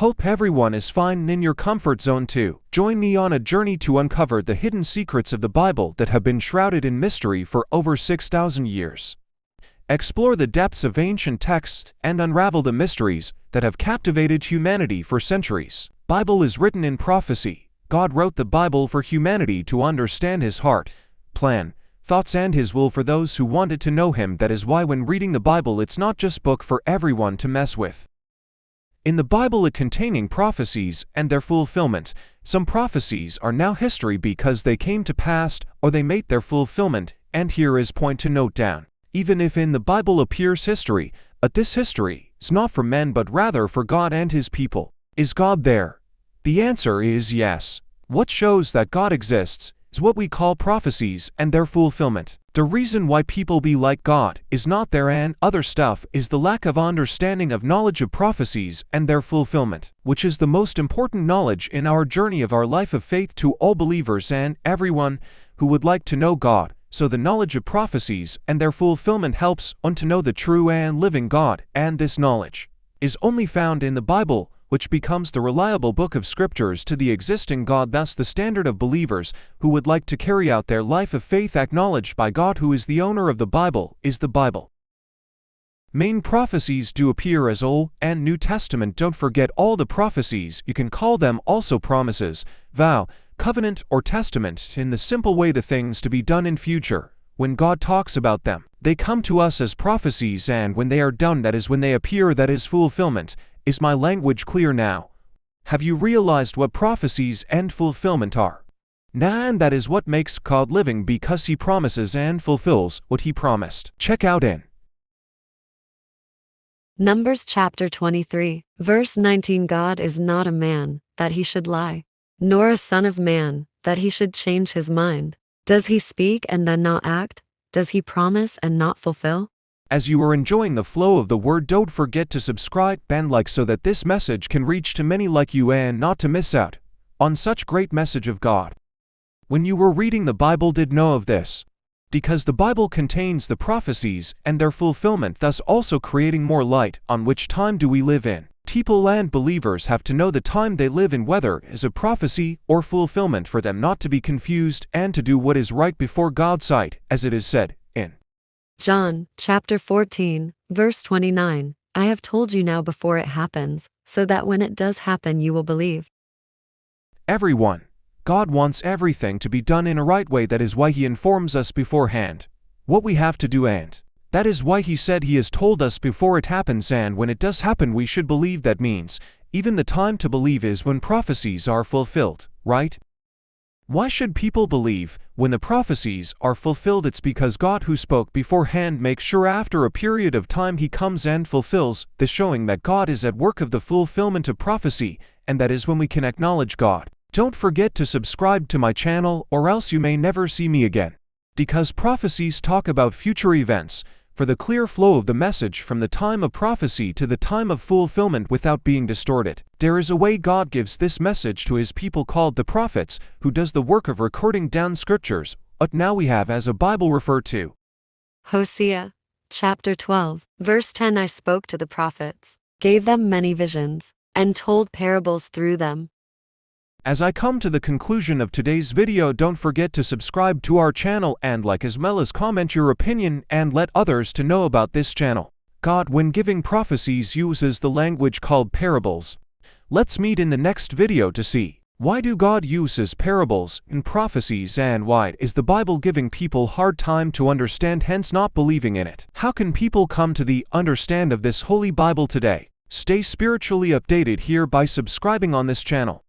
Hope everyone is fine and in your comfort zone too. Join me on a journey to uncover the hidden secrets of the Bible that have been shrouded in mystery for over 6,000 years. Explore the depths of ancient texts and unravel the mysteries that have captivated humanity for centuries. Bible is written in prophecy. God wrote the Bible for humanity to understand His heart, plan, thoughts and His will for those who wanted to know Him. That is why when reading the Bible, it's not just a book for everyone to mess with. In the Bible, it containing prophecies and their fulfillment. Some prophecies are now history because they came to pass or they made their fulfillment, and here is point to note down. Even if in the Bible appears history, but this history is not for men but rather for God and His people. Is God there? The answer is yes. What shows that God exists is what we call prophecies and their fulfillment. The reason why people be like God is not there and other stuff is the lack of understanding of knowledge of prophecies and their fulfillment, which is the most important knowledge in our journey of our life of faith to all believers and everyone who would like to know God. So the knowledge of prophecies and their fulfillment helps one to know the true and living God, and this knowledge is only found in the Bible, which becomes the reliable book of scriptures to the existing God, thus the standard of believers who would like to carry out their life of faith acknowledged by God, who is the owner of the Bible, is the Bible. Main prophecies do appear as Old and New Testament. Don't forget all the prophecies. You can call them also promises, vow, covenant or testament, in the simple way the things to be done in future. When God talks about them, they come to us as prophecies, and when they are done, that is when they appear, that is fulfillment. Is my language clear now? Have you realized what prophecies and fulfillment are? And that is what makes God living, because He promises and fulfills what He promised. Check out in Numbers chapter 23, verse 19. God is not a man, that He should lie, nor a son of man, that He should change His mind. Does He speak and then not act? Does He promise and not fulfill? As you are enjoying the flow of the word, don't forget to subscribe and like so that this message can reach to many like you and not to miss out on such great message of God. When you were reading the Bible, did know of this? Because the Bible contains the prophecies and their fulfillment, thus also creating more light on which time do we live in. People and believers have to know the time they live in, whether is a prophecy or fulfillment, for them not to be confused and to do what is right before God's sight, as it is said in John chapter 14, verse 29. I have told you now before it happens, so that when it does happen you will believe. Everyone, God wants everything to be done in a right way. That is why He informs us beforehand what we have to do, and that is why He said He has told us before it happens, and when it does happen we should believe. That means even the time to believe is when prophecies are fulfilled, right? Why should people believe when the prophecies are fulfilled? It's because God, who spoke beforehand, makes sure after a period of time He comes and fulfills this, showing that God is at work of the fulfillment of prophecy, and that is when we can acknowledge God. Don't forget to subscribe to my channel, or else you may never see me again. Because prophecies talk about future events, for the clear flow of the message from the time of prophecy to the time of fulfillment without being distorted. There is a way God gives this message to His people called the prophets, who does the work of recording down scriptures, what now we have as a Bible referred to. Hosea chapter 12, verse 10. I spoke to the prophets, gave them many visions, and told parables through them. As I come to the conclusion of today's video, don't forget to subscribe to our channel and like, as well as comment your opinion and let others to know about this channel. God, when giving prophecies, uses the language called parables. Let's meet in the next video to see why do God uses parables in prophecies, and why is the Bible giving people hard time to understand, hence not believing in it. How can people come to the understand of this Holy Bible today? Stay spiritually updated here by subscribing on this channel.